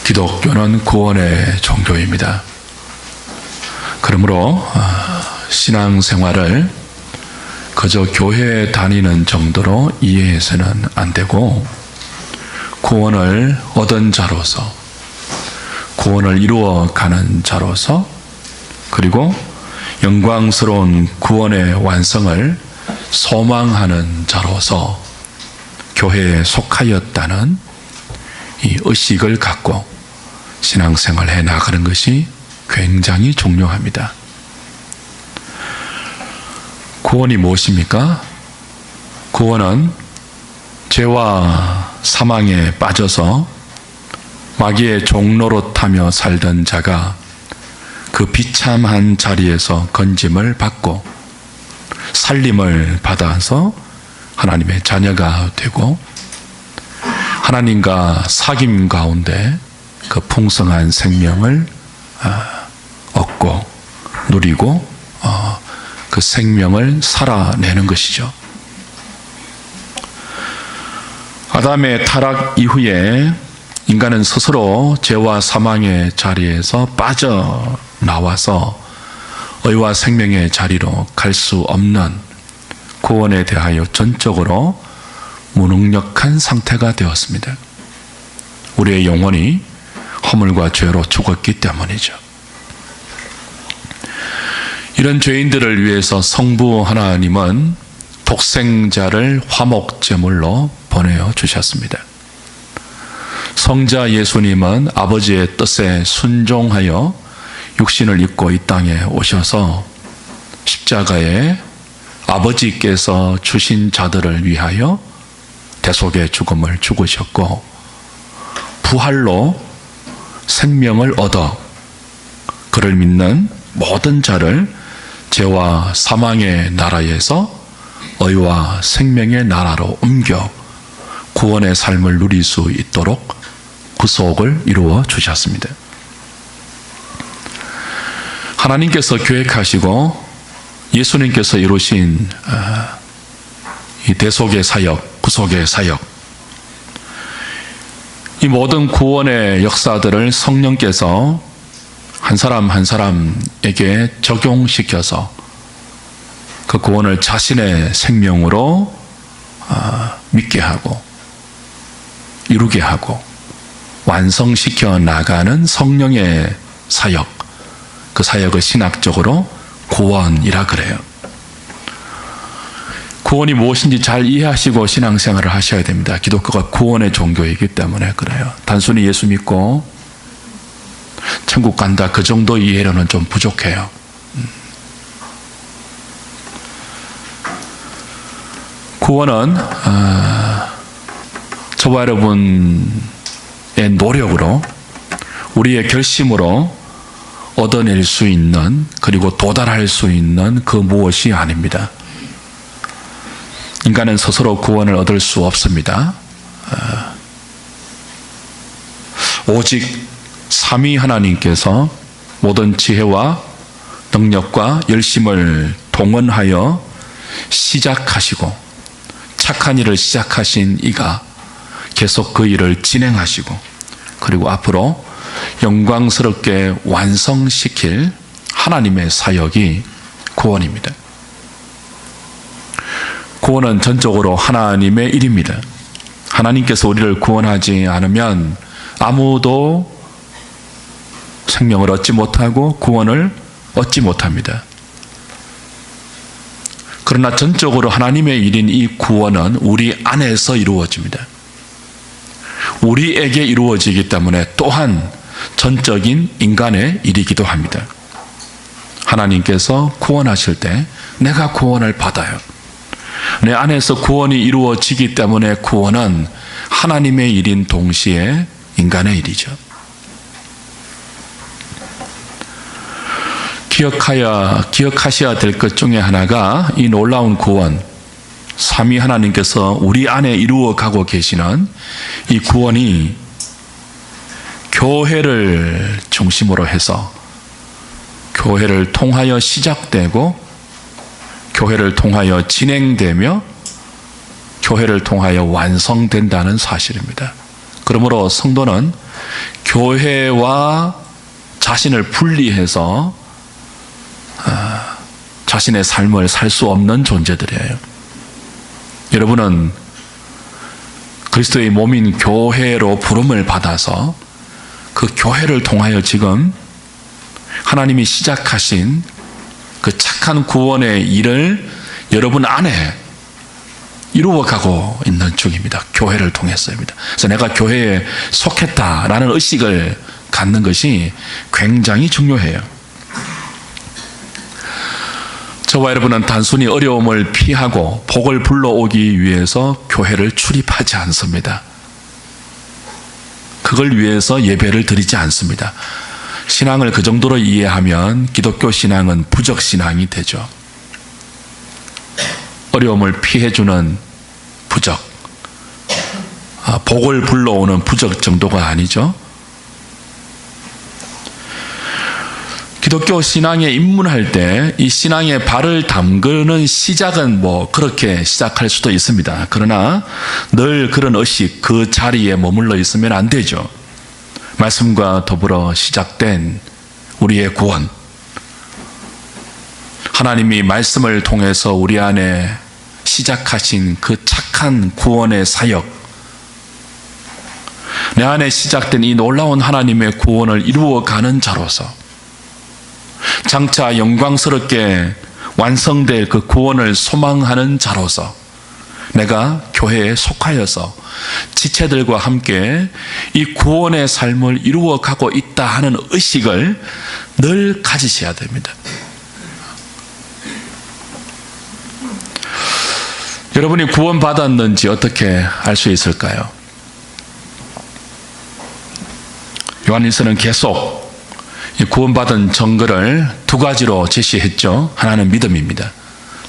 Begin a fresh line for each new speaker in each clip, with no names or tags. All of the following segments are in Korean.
기독교는 구원의 종교입니다. 그러므로 신앙생활을 그저 교회에 다니는 정도로 이해해서는 안 되고, 구원을 얻은 자로서, 구원을 이루어가는 자로서, 그리고 영광스러운 구원의 완성을 소망하는 자로서 교회에 속하였다는 이 의식을 갖고 신앙생활을 해 나가는 것이 굉장히 중요합니다. 구원이 무엇입니까? 구원은 죄와 사망에 빠져서 마귀의 종노릇하며 살던 자가 그 비참한 자리에서 건짐을 받고 살림을 받아서 하나님의 자녀가 되고, 하나님과 사귐 가운데 그 풍성한 생명을 얻고 누리고 그 생명을 살아내는 것이죠. 아담의 타락 이후에 인간은 스스로 죄와 사망의 자리에서 빠져나와서 의와 생명의 자리로 갈 수 없는, 구원에 대하여 전적으로 무능력한 상태가 되었습니다. 우리의 영혼이 허물과 죄로 죽었기 때문이죠. 이런 죄인들을 위해서 성부 하나님은 독생자를 화목제물로 보내어 주셨습니다. 성자 예수님은 아버지의 뜻에 순종하여 육신을 입고 이 땅에 오셔서 십자가에 아버지께서 주신 자들을 위하여 대속의 죽음을 죽으셨고, 부활로 생명을 얻어 그를 믿는 모든 자를 죄와 사망의 나라에서 의와 생명의 나라로 옮겨 구원의 삶을 누릴 수 있도록 구속을 이루어 주셨습니다. 하나님께서 계획하시고 예수님께서 이루신 이 대속의 사역, 구속의 사역, 이 모든 구원의 역사들을 성령께서 한 사람 한 사람에게 적용시켜서 그 구원을 자신의 생명으로 믿게 하고 이루게 하고 완성시켜 나가는 성령의 사역, 그 사역을 신학적으로 구원이라 그래요. 구원이 무엇인지 잘 이해하시고 신앙생활을 하셔야 됩니다. 기독교가 구원의 종교이기 때문에 그래요. 단순히 예수 믿고 천국 간다, 그 정도 이해로는 좀 부족해요. 구원은 저와 여러분의 노력으로, 우리의 결심으로 얻어낼 수 있는, 그리고 도달할 수 있는 그 무엇이 아닙니다. 인간은 스스로 구원을 얻을 수 없습니다. 오직 삼위 하나님께서 모든 지혜와 능력과 열심을 동원하여 시작하시고, 착한 일을 시작하신 이가 계속 그 일을 진행하시고, 그리고 앞으로 영광스럽게 완성시킬 하나님의 사역이 구원입니다. 구원은 전적으로 하나님의 일입니다. 하나님께서 우리를 구원하지 않으면 아무도 생명을 얻지 못하고 구원을 얻지 못합니다. 그러나 전적으로 하나님의 일인 이 구원은 우리 안에서 이루어집니다. 우리에게 이루어지기 때문에 또한 전적인 인간의 일이기도 합니다. 하나님께서 구원하실 때 내가 구원을 받아요. 내 안에서 구원이 이루어지기 때문에 구원은 하나님의 일인 동시에 인간의 일이죠. 기억하셔야 될 것 중에 하나가 이 놀라운 구원, 삼위 하나님께서 우리 안에 이루어 가고 계시는 이 구원이 교회를 중심으로 해서 교회를 통하여 시작되고, 교회를 통하여 진행되며, 교회를 통하여 완성된다는 사실입니다. 그러므로 성도는 교회와 자신을 분리해서 자신의 삶을 살 수 없는 존재들이에요. 여러분은 그리스도의 몸인 교회로 부름을 받아서 그 교회를 통하여 지금 하나님이 시작하신 그 착한 구원의 일을 여러분 안에 이루어가고 있는 중입니다. 교회를 통해서입니다. 그래서 내가 교회에 속했다라는 의식을 갖는 것이 굉장히 중요해요. 저와 여러분은 단순히 어려움을 피하고 복을 불러오기 위해서 교회를 출입하지 않습니다. 그걸 위해서 예배를 드리지 않습니다. 신앙을 그 정도로 이해하면 기독교 신앙은 부적 신앙이 되죠. 어려움을 피해주는 부적, 복을 불러오는 부적 정도가 아니죠. 기독교 신앙에 입문할 때 이 신앙에 발을 담그는 시작은 그렇게 시작할 수도 있습니다. 그러나 늘 그런 의식, 그 자리에 머물러 있으면 안 되죠. 말씀과 더불어 시작된 우리의 구원, 하나님이 말씀을 통해서 우리 안에 시작하신 그 착한 구원의 사역, 내 안에 시작된 이 놀라운 하나님의 구원을 이루어가는 자로서 장차 영광스럽게 완성될 그 구원을 소망하는 자로서 내가 교회에 속하여서 지체들과 함께 이 구원의 삶을 이루어가고 있다 하는 의식을 늘 가지셔야 됩니다. 여러분이 구원받았는지 어떻게 알 수 있을까요? 요한일서는 계속 구원받은 증거를 두 가지로 제시했죠. 하나는 믿음입니다.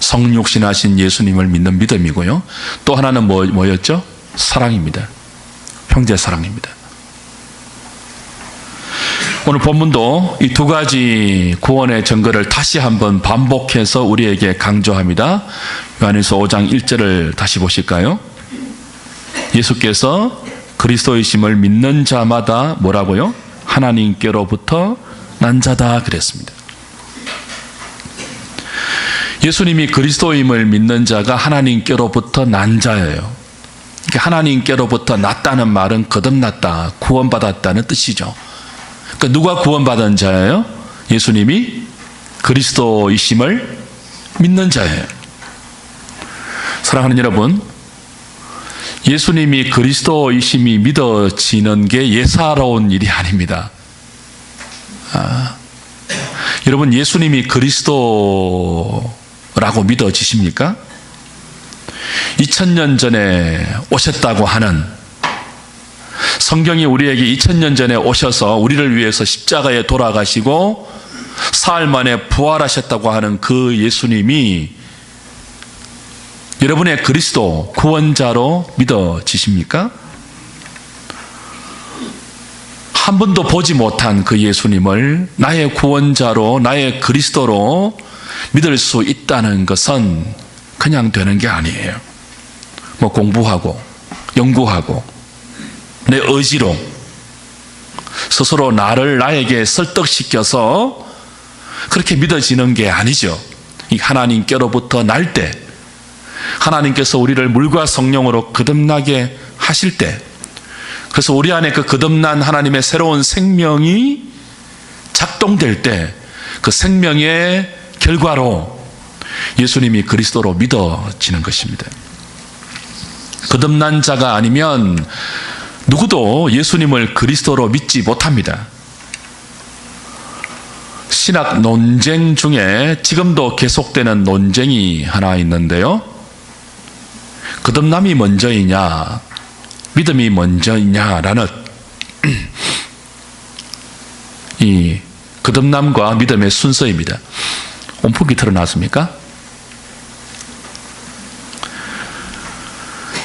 성육신하신 예수님을 믿는 믿음이고요. 또 하나는 뭐였죠? 사랑입니다. 형제 사랑입니다. 오늘 본문도 이 두 가지 구원의 증거를 다시 한번 반복해서 우리에게 강조합니다. 요한일서 5장 1절을 다시 보실까요? 예수께서 그리스도이심을 믿는 자마다 뭐라고요? 하나님께로부터 난 자다 그랬습니다. 예수님이 그리스도임을 믿는 자가 하나님께로부터 난 자예요. 하나님께로부터 났다는 말은 거듭났다, 구원받았다는 뜻이죠. 그러니까 누가 구원받은 자예요? 예수님이 그리스도이심을 믿는 자예요. 사랑하는 여러분, 예수님이 그리스도이심이 믿어지는 게 예사로운 일이 아닙니다. 여러분, 예수님이 그리스도라고 믿어지십니까? 2000년 전에 오셨다고 하는, 성경이 우리에게 2000년 전에 오셔서 우리를 위해서 십자가에 돌아가시고 사흘 만에 부활하셨다고 하는 그 예수님이 여러분의 그리스도, 구원자로 믿어지십니까? 한 번도 보지 못한 그 예수님을 나의 구원자로, 나의 그리스도로 믿을 수 있다는 것은 그냥 되는 게 아니에요. 공부하고 연구하고 내 의지로 스스로 나에게 설득시켜서 그렇게 믿어지는 게 아니죠. 이 하나님께로부터 날 때, 하나님께서 우리를 물과 성령으로 거듭나게 하실 때, 그래서 우리 안에 그 거듭난 하나님의 새로운 생명이 작동될 때, 그 생명의 결과로 예수님이 그리스도로 믿어지는 것입니다. 거듭난 자가 아니면 누구도 예수님을 그리스도로 믿지 못합니다. 신학 논쟁 중에 지금도 계속되는 논쟁이 하나 있는데요. 거듭남이 먼저이냐, 믿음이 먼저이냐라는 이 거듭남과 믿음의 순서입니다. 온풍기 틀어놨습니까?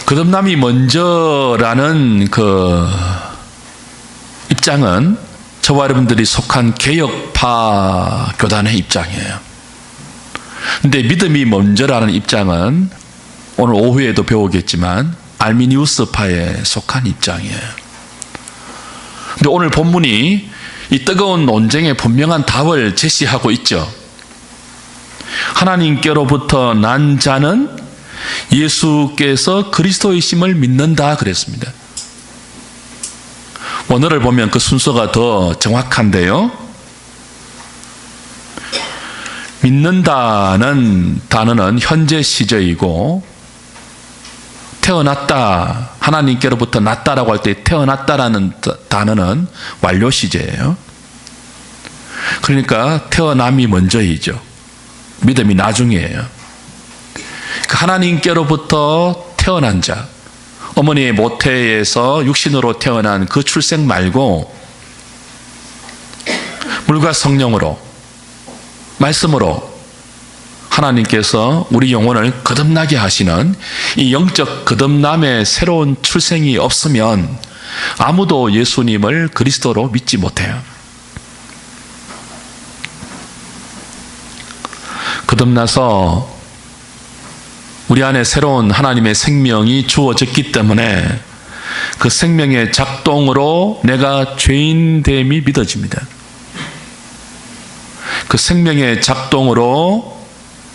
거듭남이 먼저라는 그 입장은 저와 여러분들이 속한 개혁파 교단의 입장이에요. 근데 믿음이 먼저라는 입장은 오늘 오후에도 배우겠지만 알미니우스파에 속한 입장이에요. 근데 오늘 본문이 이 뜨거운 논쟁의 분명한 답을 제시하고 있죠. 하나님께로부터 난 자는 예수께서 그리스도이심을 믿는다 그랬습니다. 원어를 보면 그 순서가 더 정확한데요. 믿는다는 단어는 현재 시제이고, 태어났다, 하나님께로부터 났다라고 할 때 태어났다라는 단어는 완료 시제예요. 그러니까 태어남이 먼저이죠. 믿음이 나중이에요. 그 하나님께로부터 태어난 자, 어머니의 모태에서 육신으로 태어난 그 출생 말고 물과 성령으로, 말씀으로 하나님께서 우리 영혼을 거듭나게 하시는 이 영적 거듭남의 새로운 출생이 없으면 아무도 예수님을 그리스도로 믿지 못해요. 거듭나서 우리 안에 새로운 하나님의 생명이 주어졌기 때문에 그 생명의 작동으로 내가 죄인됨이 믿어집니다. 그 생명의 작동으로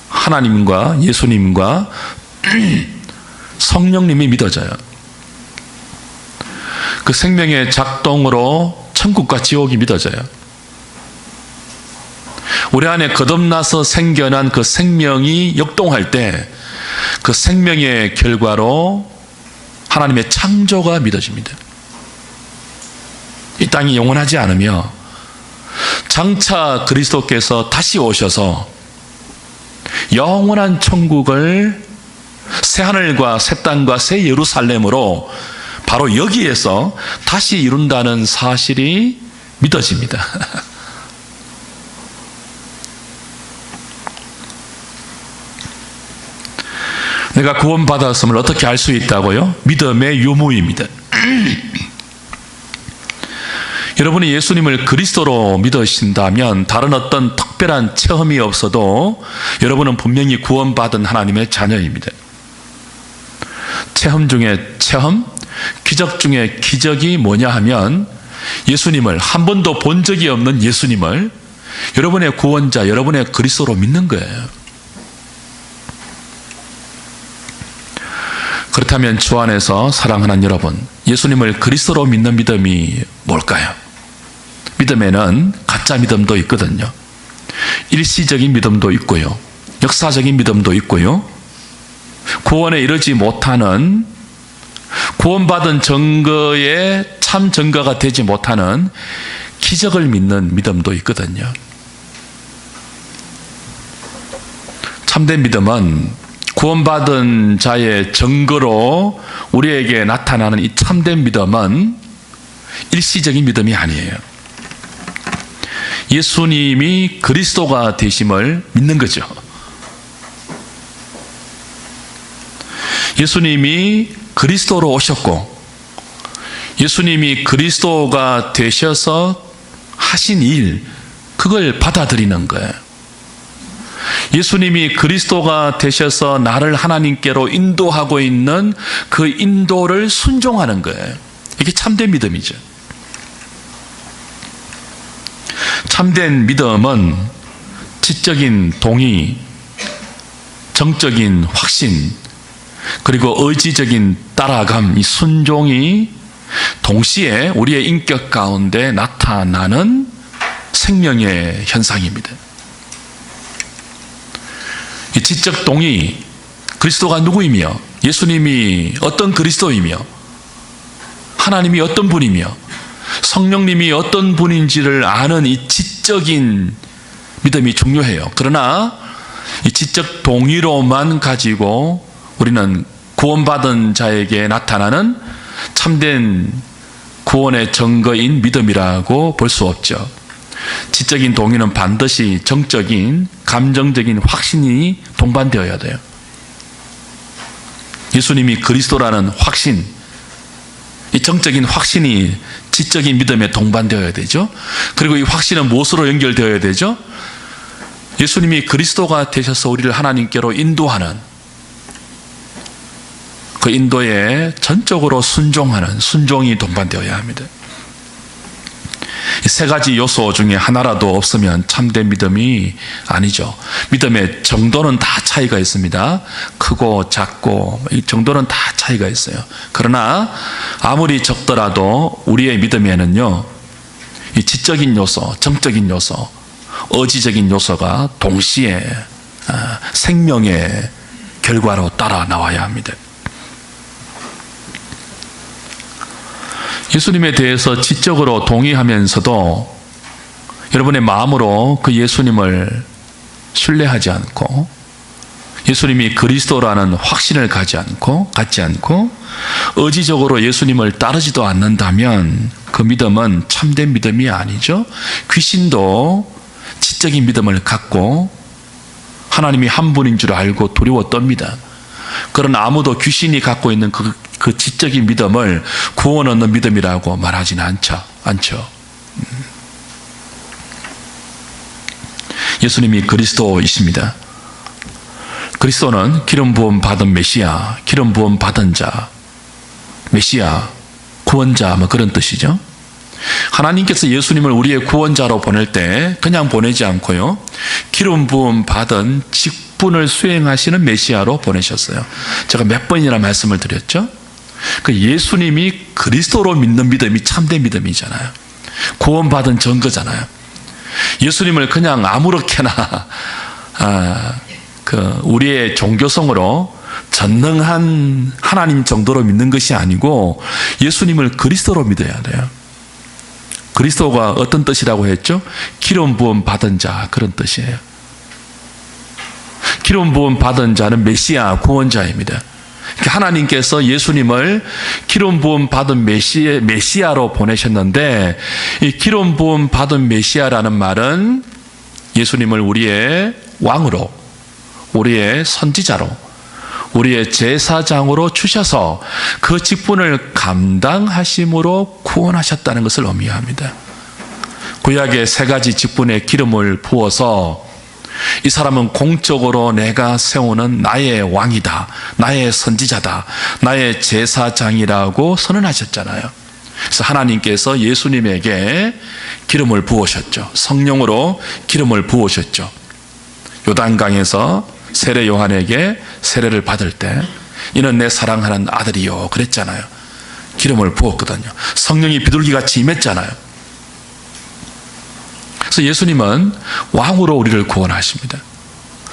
하나님과 예수님과 성령님이 믿어져요. 그 생명의 작동으로 천국과 지옥이 믿어져요. 우리 안에 거듭나서 생겨난 그 생명이 역동할 때 그 생명의 결과로 하나님의 창조가 믿어집니다. 이 땅이 영원하지 않으며 장차 그리스도께서 다시 오셔서 영원한 천국을 새하늘과 새 땅과 새 예루살렘으로 바로 여기에서 다시 이룬다는 사실이 믿어집니다. 내가 구원받았음을 어떻게 알 수 있다고요? 믿음의 유무입니다. 여러분이 예수님을 그리스도로 믿으신다면 다른 어떤 특별한 체험이 없어도 여러분은 분명히 구원받은 하나님의 자녀입니다. 체험 중에 체험, 기적 중에 기적이 뭐냐 하면 예수님을, 한 번도 본 적이 없는 예수님을 여러분의 구원자, 여러분의 그리스도로 믿는 거예요. 그렇다면 주 안에서 사랑하는 여러분, 예수님을 그리스도로 믿는 믿음이 뭘까요? 믿음에는 가짜 믿음도 있거든요. 일시적인 믿음도 있고요. 역사적인 믿음도 있고요. 구원에 이르지 못하는, 구원받은 증거에 참 증거가 되지 못하는 기적을 믿는 믿음도 있거든요. 참된 믿음은 구원받은 자의 증거로 우리에게 나타나는 이 참된 믿음은 일시적인 믿음이 아니에요. 예수님이 그리스도가 되심을 믿는 거죠. 예수님이 그리스도로 오셨고 예수님이 그리스도가 되셔서 하신 일, 그걸 받아들이는 거예요. 예수님이 그리스도가 되셔서 나를 하나님께로 인도하고 있는 그 인도를 순종하는 거예요. 이게 참된 믿음이죠. 참된 믿음은 지적인 동의, 정적인 확신, 그리고 의지적인 따라감, 이 순종이 동시에 우리의 인격 가운데 나타나는 생명의 현상입니다. 이 지적 동의, 그리스도가 누구이며 예수님이 어떤 그리스도이며 하나님이 어떤 분이며 성령님이 어떤 분인지를 아는 이 지적인 믿음이 중요해요. 그러나 이 지적 동의로만 가지고 우리는 구원받은 자에게 나타나는 참된 구원의 증거인 믿음이라고 볼 수 없죠. 지적인 동의는 반드시 정적인, 감정적인 확신이 동반되어야 돼요. 예수님이 그리스도라는 확신, 이 정적인 확신이 지적인 믿음에 동반되어야 되죠. 그리고 이 확신은 무엇으로 연결되어야 되죠? 예수님이 그리스도가 되셔서 우리를 하나님께로 인도하는 그 인도에 전적으로 순종하는 순종이 동반되어야 합니다. 세 가지 요소 중에 하나라도 없으면 참된 믿음이 아니죠. 믿음의 정도는 다 차이가 있습니다. 크고 작고 이 정도는 다 차이가 있어요. 그러나 아무리 적더라도 우리의 믿음에는요, 이 지적인 요소, 정적인 요소, 의지적인 요소가 동시에 생명의 결과로 따라 나와야 합니다. 예수님에 대해서 지적으로 동의하면서도 여러분의 마음으로 그 예수님을 신뢰하지 않고 예수님이 그리스도라는 확신을 갖지 않고 의지적으로 예수님을 따르지도 않는다면 그 믿음은 참된 믿음이 아니죠. 귀신도 지적인 믿음을 갖고 하나님이 한 분인 줄 알고 두려워 떱니다. 그러나 아무도 귀신이 갖고 있는 그 지적인 믿음을 구원 얻는 믿음이라고 말하지는 않죠. 예수님이 그리스도이십니다. 그리스도는 기름 부음 받은 메시아, 기름 부음 받은 자, 메시아, 구원자, 그런 뜻이죠. 하나님께서 예수님을 우리의 구원자로 보낼 때 그냥 보내지 않고요, 기름 부음 받은 직분을 수행하시는 메시아로 보내셨어요. 제가 몇 번이나 말씀을 드렸죠. 그 예수님이 그리스도로 믿는 믿음이 참된 믿음이잖아요. 구원받은 증거잖아요. 예수님을 그냥 아무렇게나 우리의 종교성으로 전능한 하나님 정도로 믿는 것이 아니고 예수님을 그리스도로 믿어야 돼요. 그리스도가 어떤 뜻이라고 했죠? 기름 부음 받은 자, 그런 뜻이에요. 기름 부음 받은 자는 메시아, 구원자입니다. 하나님께서 예수님을 기름 부음 받은 메시아로 보내셨는데, 이 기름 부음 받은 메시아라는 말은 예수님을 우리의 왕으로, 우리의 선지자로, 우리의 제사장으로 주셔서 그 직분을 감당하심으로 구원하셨다는 것을 의미합니다. 구약의 세 가지 직분의 기름을 부어서 이 사람은 공적으로 내가 세우는 나의 왕이다, 나의 선지자다, 나의 제사장이라고 선언하셨잖아요. 그래서 하나님께서 예수님에게 기름을 부으셨죠. 성령으로 기름을 부으셨죠. 요단강에서 세례 요한에게 세례를 받을 때 이는 내 사랑하는 아들이요 그랬잖아요. 기름을 부었거든요. 성령이 비둘기같이 임했잖아요. 그래서 예수님은 왕으로 우리를 구원하십니다.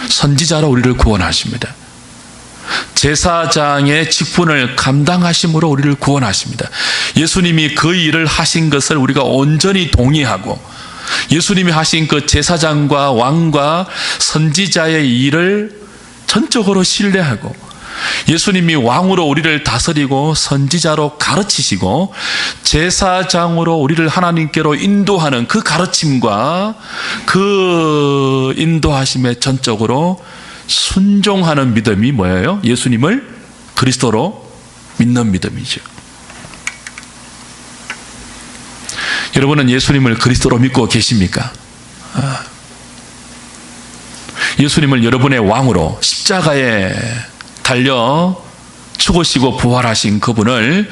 선지자로 우리를 구원하십니다. 제사장의 직분을 감당하심으로 우리를 구원하십니다. 예수님이 그 일을 하신 것을 우리가 온전히 동의하고 예수님이 하신 그 제사장과 왕과 선지자의 일을 전적으로 신뢰하고 예수님이 왕으로 우리를 다스리고 선지자로 가르치시고 제사장으로 우리를 하나님께로 인도하는 그 가르침과 그 인도하심에 전적으로 순종하는 믿음이 뭐예요? 예수님을 그리스도로 믿는 믿음이죠. 여러분은 예수님을 그리스도로 믿고 계십니까? 예수님을 여러분의 왕으로 십자가에 달려 죽으시고 부활하신 그분을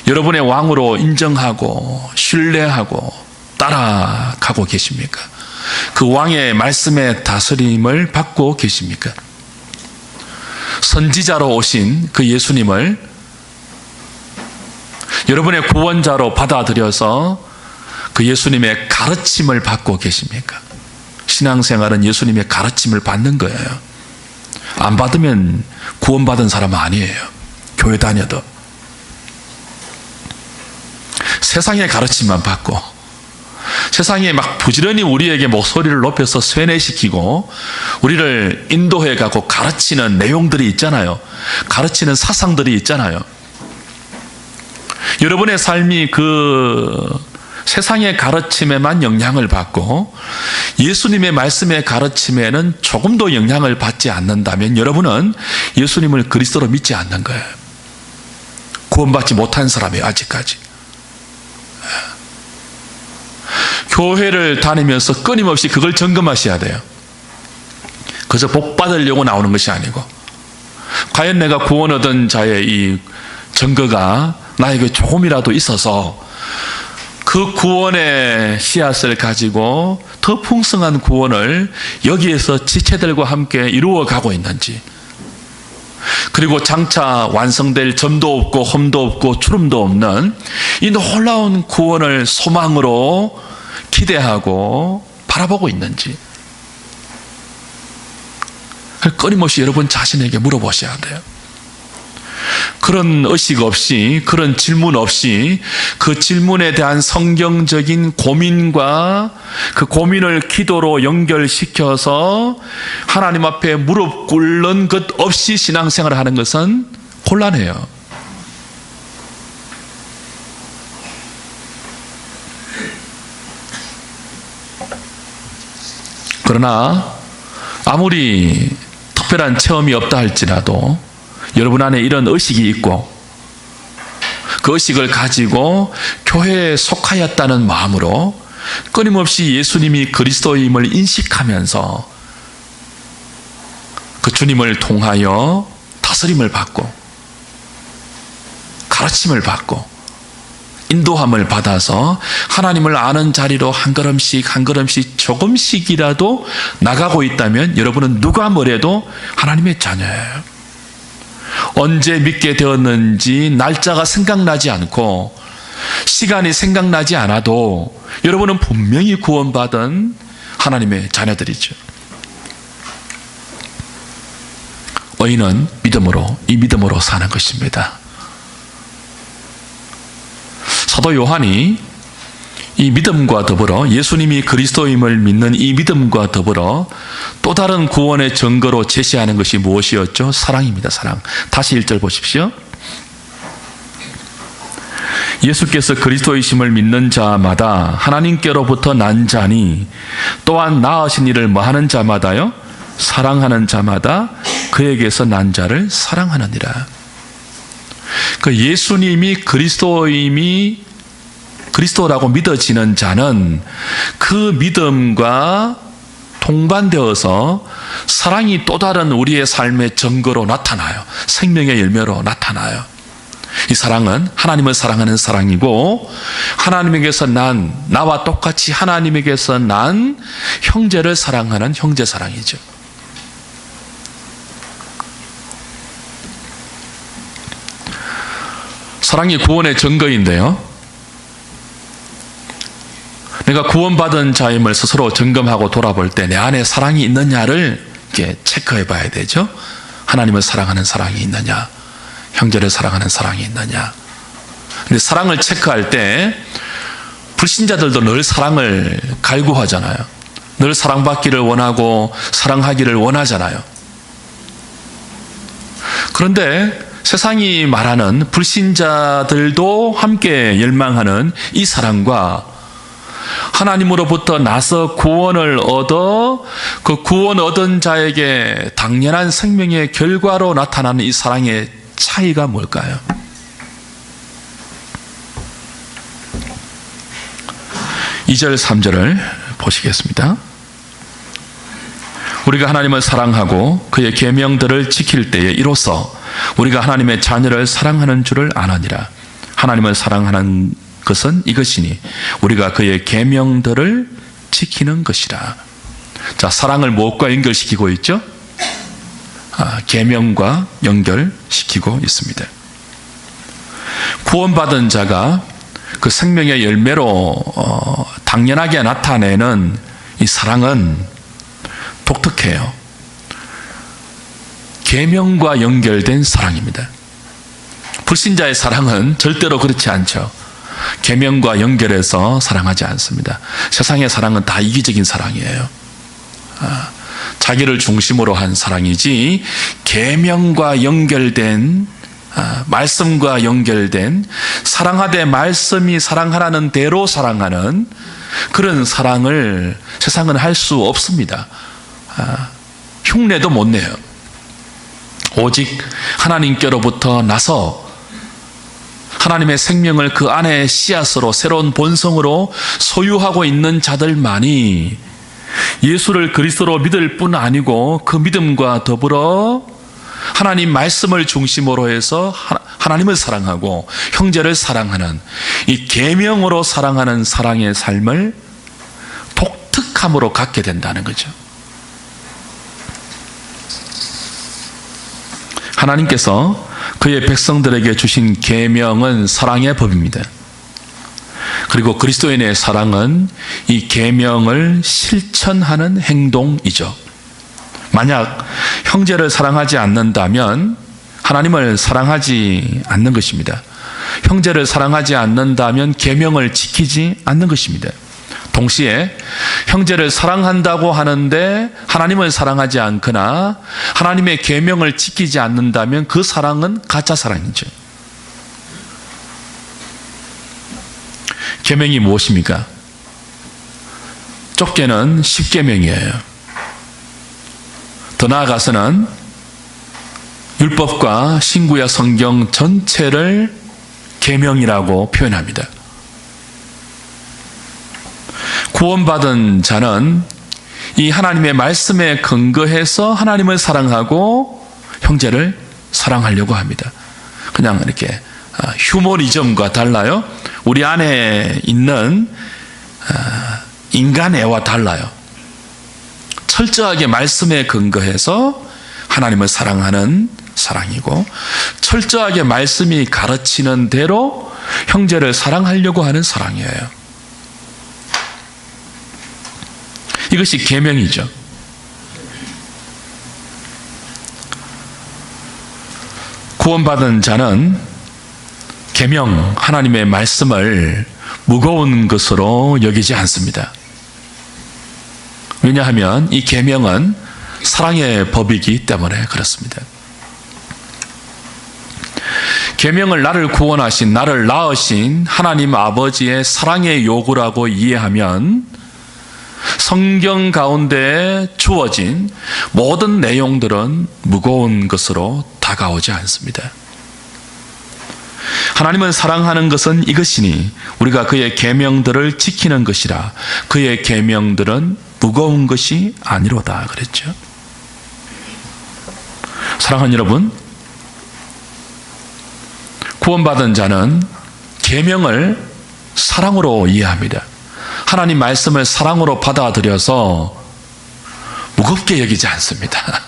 여러분의 왕으로 인정하고 신뢰하고 따라가고 계십니까? 그 왕의 말씀의 다스림을 받고 계십니까? 선지자로 오신 그 예수님을 여러분의 구원자로 받아들여서 그 예수님의 가르침을 받고 계십니까? 신앙생활은 예수님의 가르침을 받는 거예요. 안 받으면 구원받은 사람은 아니에요. 교회 다녀도. 세상의 가르침만 받고 세상에 막 부지런히 우리에게 목소리를 높여서 세뇌시키고 우리를 인도해 가고 가르치는 내용들이 있잖아요. 가르치는 사상들이 있잖아요. 여러분의 삶이 그 세상의 가르침에만 영향을 받고 예수님의 말씀의 가르침에는 조금도 영향을 받지 않는다면 여러분은 예수님을 그리스도로 믿지 않는 거예요. 구원받지 못한 사람이에요. 아직까지. 교회를 다니면서 끊임없이 그걸 점검하셔야 돼요. 그래서 복 받으려고 나오는 것이 아니고 과연 내가 구원 얻은 자의 이 증거가 나에게 조금이라도 있어서 그 그 구원의 씨앗을 가지고 더 풍성한 구원을 여기에서 지체들과 함께 이루어 가고 있는지, 그리고 장차 완성될 점도 없고 험도 없고 주름도 없는 이 놀라운 구원을 소망으로 기대하고 바라보고 있는지, 끊임없이 여러분 자신에게 물어보셔야 돼요. 그런 의식 없이, 그런 질문 없이 그 질문에 대한 성경적인 고민과 그 고민을 기도로 연결시켜서 하나님 앞에 무릎 꿇는 것 없이 신앙생활을 하는 것은 곤란해요. 그러나 아무리 특별한 체험이 없다 할지라도 여러분 안에 이런 의식이 있고 그 의식을 가지고 교회에 속하였다는 마음으로 끊임없이 예수님이 그리스도임을 인식하면서 그 주님을 통하여 다스림을 받고 가르침을 받고 인도함을 받아서 하나님을 아는 자리로 한 걸음씩 한 걸음씩 조금씩이라도 나가고 있다면 여러분은 누가 뭐래도 하나님의 자녀예요. 언제 믿게 되었는지 날짜가 생각나지 않고 시간이 생각나지 않아도 여러분은 분명히 구원받은 하나님의 자녀들이죠. 의인은 믿음으로, 이 믿음으로 사는 것입니다. 사도 요한이 이 믿음과 더불어 예수님이 그리스도임을 믿는 이 믿음과 더불어 또 다른 구원의 증거로 제시하는 것이 무엇이었죠? 사랑입니다. 사랑. 다시 1절 보십시오. 예수께서 그리스도이심을 믿는 자마다 하나님께로부터 난 자니 또한 나으신 이를 뭐하는 자마다요? 사랑하는 자마다 그에게서 난 자를 사랑하느니라. 그 예수님이 그리스도라고 믿어지는 자는 그 믿음과 동반되어서 사랑이 또 다른 우리의 삶의 증거로 나타나요. 생명의 열매로 나타나요. 이 사랑은 하나님을 사랑하는 사랑이고 하나님에게서 난, 나와 똑같이 하나님에게서 난 형제를 사랑하는 형제 사랑이죠. 사랑이 구원의 증거인데요, 내가 구원받은 자임을 스스로 점검하고 돌아볼 때 내 안에 사랑이 있느냐를 이렇게 체크해 봐야 되죠. 하나님을 사랑하는 사랑이 있느냐, 형제를 사랑하는 사랑이 있느냐. 근데 사랑을 체크할 때 불신자들도 늘 사랑을 갈구하잖아요. 늘 사랑받기를 원하고 사랑하기를 원하잖아요. 그런데 세상이 말하는 불신자들도 함께 열망하는 이 사랑과 하나님으로부터 나서 구원을 얻어 그 구원 얻은 자에게 당연한 생명의 결과로 나타나는 이 사랑의 차이가 뭘까요? 이 절 3절을 보시겠습니다. 우리가 하나님을 사랑하고 그의 계명들을 지킬 때에 이로써 우리가 하나님의 자녀를 사랑하는 줄을 아느니라. 하나님을 사랑하는 것은 이것이니 우리가 그의 계명들을 지키는 것이라. 자, 사랑을 무엇과 연결시키고 있죠? 계명과 연결시키고 있습니다. 구원받은 자가 그 생명의 열매로 당연하게 나타내는 이 사랑은 독특해요. 계명과 연결된 사랑입니다. 불신자의 사랑은 절대로 그렇지 않죠. 계명과 연결해서 사랑하지 않습니다. 세상의 사랑은 다 이기적인 사랑이에요. 자기를 중심으로 한 사랑이지 계명과 연결된 말씀과 연결된 사랑하되 말씀이 사랑하라는 대로 사랑하는 그런 사랑을 세상은 할 수 없습니다. 흉내도 못 내요. 오직 하나님께로부터 나서 하나님의 생명을 그 안에 씨앗으로 새로운 본성으로 소유하고 있는 자들만이 예수를 그리스도로 믿을 뿐 아니고 그 믿음과 더불어 하나님 말씀을 중심으로 해서 하나님을 사랑하고 형제를 사랑하는 이 계명으로 사랑하는 사랑의 삶을 독특함으로 갖게 된다는 거죠. 하나님께서 그의 백성들에게 주신 계명은 사랑의 법입니다. 그리고 그리스도인의 사랑은 이 계명을 실천하는 행동이죠. 만약 형제를 사랑하지 않는다면 하나님을 사랑하지 않는 것입니다. 형제를 사랑하지 않는다면 계명을 지키지 않는 것입니다. 동시에 형제를 사랑한다고 하는데 하나님을 사랑하지 않거나 하나님의 계명을 지키지 않는다면 그 사랑은 가짜 사랑이죠. 계명이 무엇입니까? 좁게는 10계명이에요. 더 나아가서는 율법과 신구약 성경 전체를 계명이라고 표현합니다. 구원받은 자는 이 하나님의 말씀에 근거해서 하나님을 사랑하고 형제를 사랑하려고 합니다. 그냥 이렇게 휴머니즘과 달라요. 우리 안에 있는 인간애와 달라요. 철저하게 말씀에 근거해서 하나님을 사랑하는 사랑이고, 철저하게 말씀이 가르치는 대로 형제를 사랑하려고 하는 사랑이에요. 이것이 계명이죠. 구원받은 자는 계명, 하나님의 말씀을 무거운 것으로 여기지 않습니다. 왜냐하면 이 계명은 사랑의 법이기 때문에 그렇습니다. 계명을 나를 구원하신, 나를 낳으신 하나님 아버지의 사랑의 요구라고 이해하면 성경 가운데 주어진 모든 내용들은 무거운 것으로 다가오지 않습니다. 하나님을 사랑하는 것은 이것이니 우리가 그의 계명들을 지키는 것이라. 그의 계명들은 무거운 것이 아니로다 그랬죠. 사랑하는 여러분, 구원받은 자는 계명을 사랑으로 이해합니다. 하나님 말씀을 사랑으로 받아들여서 무겁게 여기지 않습니다.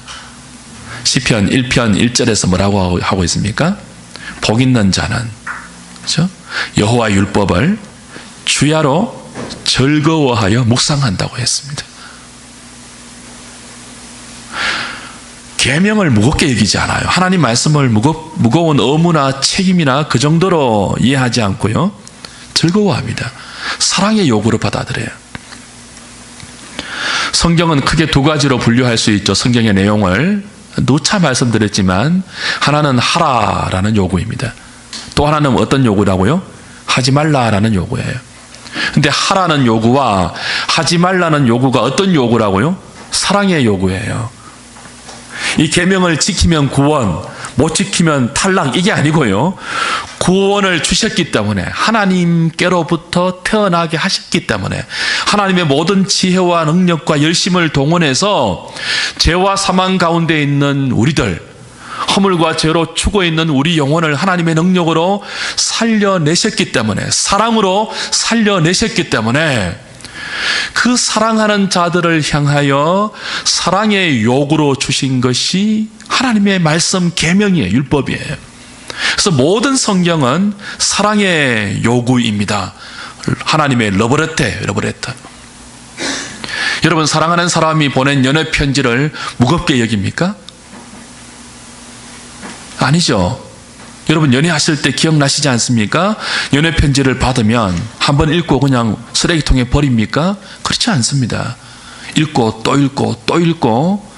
시편 1편 1절에서 뭐라고 하고 있습니까? 복 있는 자는, 그렇죠? 여호와 율법을 주야로 즐거워하여 묵상한다고 했습니다. 계명을 무겁게 여기지 않아요. 하나님 말씀을 무거운 의무나 책임이나 그 정도로 이해하지 않고요, 즐거워합니다. 사랑의 요구로 받아들여요. 성경은 크게 두 가지로 분류할 수 있죠. 성경의 내용을 누차 말씀드렸지만, 하나는 하라라는 요구입니다. 또 하나는 어떤 요구라고요? 하지 말라라는 요구예요. 근데 하라는 요구와 하지 말라는 요구가 어떤 요구라고요? 사랑의 요구예요. 이 계명을 지키면 구원, 못 지키면 탈락, 이게 아니고요, 구원을 주셨기 때문에, 하나님께로부터 태어나게 하셨기 때문에 하나님의 모든 지혜와 능력과 열심을 동원해서 죄와 사망 가운데 있는 우리들, 허물과 죄로 죽어 있는 우리 영혼을 하나님의 능력으로 살려내셨기 때문에, 사랑으로 살려내셨기 때문에 그 사랑하는 자들을 향하여 사랑의 요구로 주신 것이 하나님의 말씀 계명이에요. 율법이에요. 그래서 모든 성경은 사랑의 요구입니다. 하나님의 러브레터. 여러분, 사랑하는 사람이 보낸 연애 편지를 무겁게 여깁니까? 아니죠. 여러분, 연애하실 때 기억나시지 않습니까? 연애 편지를 받으면 한번 읽고 그냥 쓰레기통에 버립니까? 그렇지 않습니다. 읽고 또 읽고 또 읽고,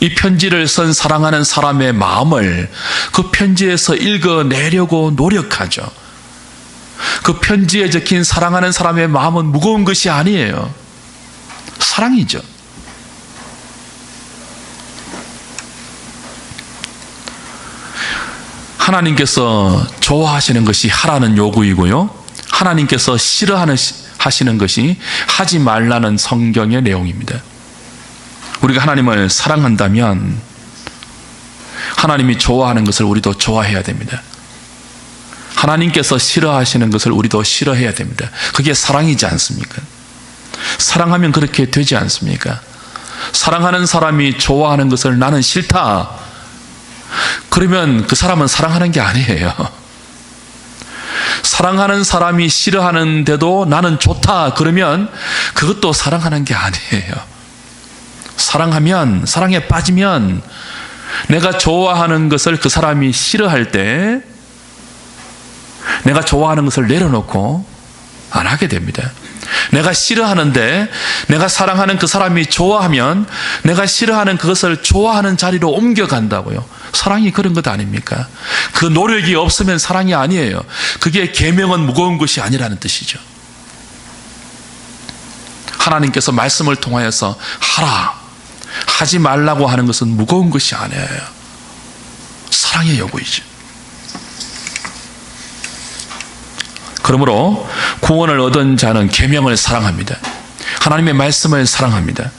이 편지를 쓴 사랑하는 사람의 마음을 그 편지에서 읽어내려고 노력하죠. 그 편지에 적힌 사랑하는 사람의 마음은 무거운 것이 아니에요. 사랑이죠. 하나님께서 좋아하시는 것이 하라는 요구이고요, 하나님께서 싫어하시는 것이 하지 말라는 성경의 내용입니다. 우리가 하나님을 사랑한다면 하나님이 좋아하는 것을 우리도 좋아해야 됩니다. 하나님께서 싫어하시는 것을 우리도 싫어해야 됩니다. 그게 사랑이지 않습니까? 사랑하면 그렇게 되지 않습니까? 사랑하는 사람이 좋아하는 것을 나는 싫다. 그러면 그 사람은 사랑하는 게 아니에요. 사랑하는 사람이 싫어하는데도 나는 좋다. 그러면 그것도 사랑하는 게 아니에요. 사랑하면, 사랑에 빠지면 내가 좋아하는 것을 그 사람이 싫어할 때 내가 좋아하는 것을 내려놓고 안 하게 됩니다. 내가 싫어하는데 내가 사랑하는 그 사람이 좋아하면 내가 싫어하는 그것을 좋아하는 자리로 옮겨간다고요. 사랑이 그런 것 아닙니까? 그 노력이 없으면 사랑이 아니에요. 그게 계명은 무거운 것이 아니라는 뜻이죠. 하나님께서 말씀을 통하여서 하라, 하지 말라고 하는 것은 무거운 것이 아니에요. 사랑의 요구이죠. 그러므로 구원을 얻은 자는 계명을 사랑합니다. 하나님의 말씀을 사랑합니다.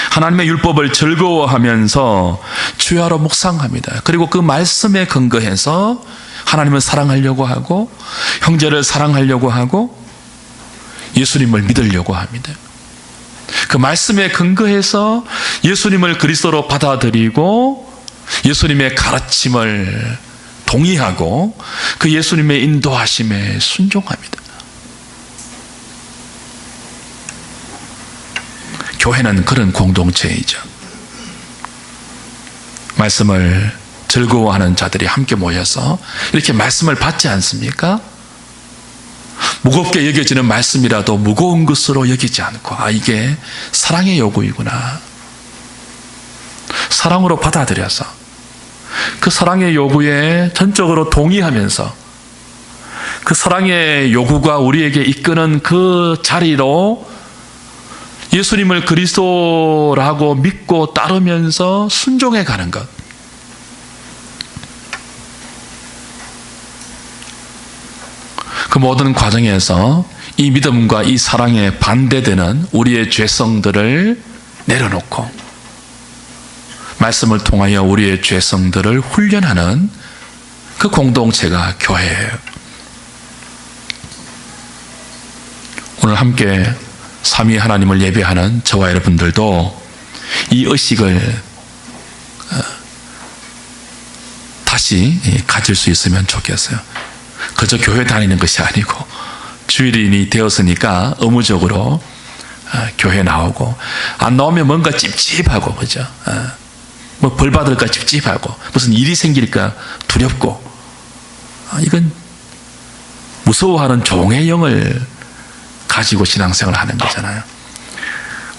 하나님의 율법을 즐거워하면서 주야로 묵상합니다. 그리고 그 말씀에 근거해서 하나님을 사랑하려고 하고 형제를 사랑하려고 하고 예수님을 믿으려고 합니다. 그 말씀에 근거해서 예수님을 그리스도로 받아들이고 예수님의 가르침을 동의하고 그 예수님의 인도하심에 순종합니다. 교회는 그런 공동체이죠. 말씀을 즐거워하는 자들이 함께 모여서 이렇게 말씀을 받지 않습니까? 무겁게 여겨지는 말씀이라도 무거운 것으로 여기지 않고 이게 사랑의 요구이구나. 사랑으로 받아들여서 그 사랑의 요구에 전적으로 동의하면서 그 사랑의 요구가 우리에게 이끄는 그 자리로 예수님을 그리스도라고 믿고 따르면서 순종해 가는 것. 그 모든 과정에서 이 믿음과 이 사랑에 반대되는 우리의 죄성들을 내려놓고 말씀을 통하여 우리의 죄성들을 훈련하는 그 공동체가 교회예요. 오늘 함께 삼위 하나님을 예배하는 저와 여러분들도 이 의식을 다시 가질 수 있으면 좋겠어요. 그저 교회 다니는 것이 아니고 주일인이 되었으니까 의무적으로 교회 나오고 안 나오면 뭔가 찝찝하고 그죠? 뭐 벌 받을까 찝찝하고 무슨 일이 생길까 두렵고 이건 무서워하는 종의 영을 가지고 신앙생활을 하는 거잖아요.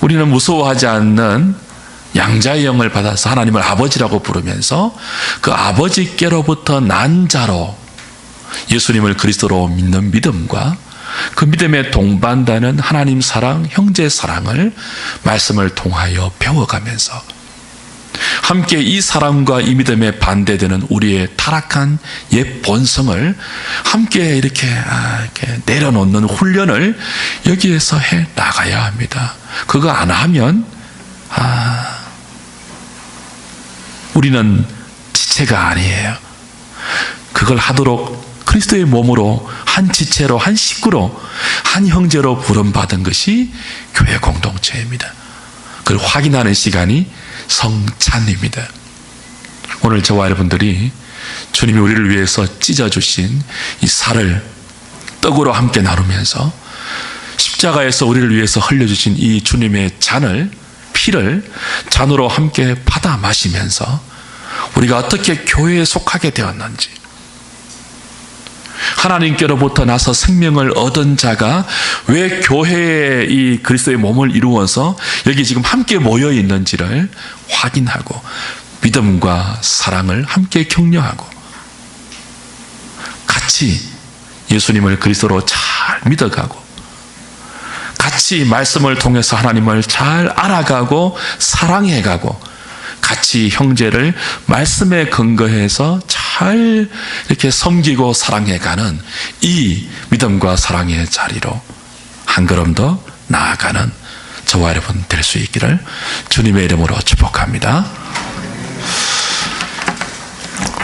우리는 무서워하지 않는 양자의 영을 받아서 하나님을 아버지라고 부르면서 그 아버지께로부터 난 자로 예수님을 그리스도로 믿는 믿음과 그 믿음에 동반되는 하나님 사랑, 형제 사랑을 말씀을 통하여 배워가면서 함께 이 사랑과 이 믿음에 반대되는 우리의 타락한 옛 본성을 함께 이렇게 내려놓는 훈련을 여기에서 해 나가야 합니다. 그거 안 하면 우리는 지체가 아니에요. 그걸 하도록 그리스도의 몸으로 한 지체로 한 식구로 한 형제로 부름받은 것이 교회 공동체입니다. 그걸 확인하는 시간이 성찬입니다. 오늘 저와 여러분들이 주님이 우리를 위해서 찢어주신 이 살을 떡으로 함께 나누면서 십자가에서 우리를 위해서 흘려주신 이 주님의 잔을, 피를 잔으로 함께 받아 마시면서 우리가 어떻게 교회에 속하게 되었는지, 하나님께로부터 나서 생명을 얻은 자가 왜 교회에 이 그리스도의 몸을 이루어서 여기 지금 함께 모여 있는지를 확인하고 믿음과 사랑을 함께 격려하고 같이 예수님을 그리스도로 잘 믿어가고 같이 말씀을 통해서 하나님을 잘 알아가고 사랑해가고 같이 형제를 말씀에 근거해서 잘 이렇게 섬기고 사랑해가는 이 믿음과 사랑의 자리로 한 걸음 더 나아가는 저와 여러분 될 수 있기를 주님의 이름으로 축복합니다.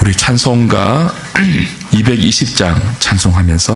우리 찬송가 220장 찬송하면서